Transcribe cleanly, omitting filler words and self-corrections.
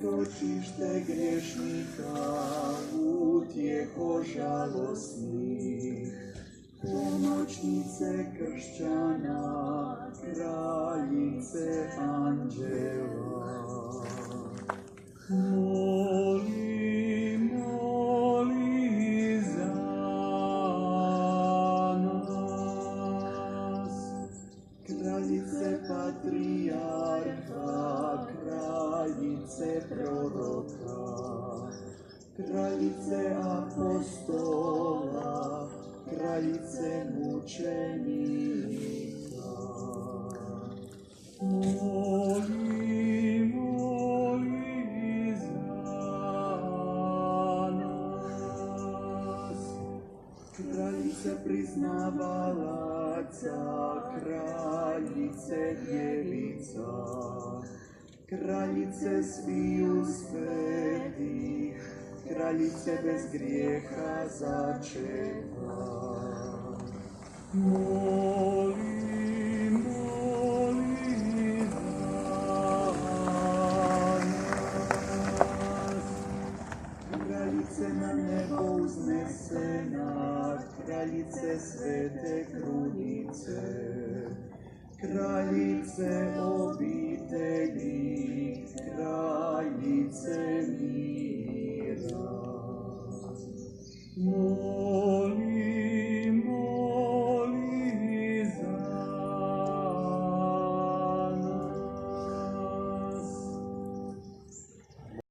utočište griješnika, utjeho žalosnih, pomoćnice kršćana, kraljice anđela. Moli, moli za nas, kraljice patrijarha, kraljice proroka, kraljice apostola, kraljice mučenika. Moli, moli za nas, kraljice priznavalaca, kraljice djevica, kraljice sviju svetih, kraljice bez grijeha začeta. Moli, moli za nas, kraljice na nebo uznesena, kraljice svete krunice, kraljice obitelji, kraljice mira.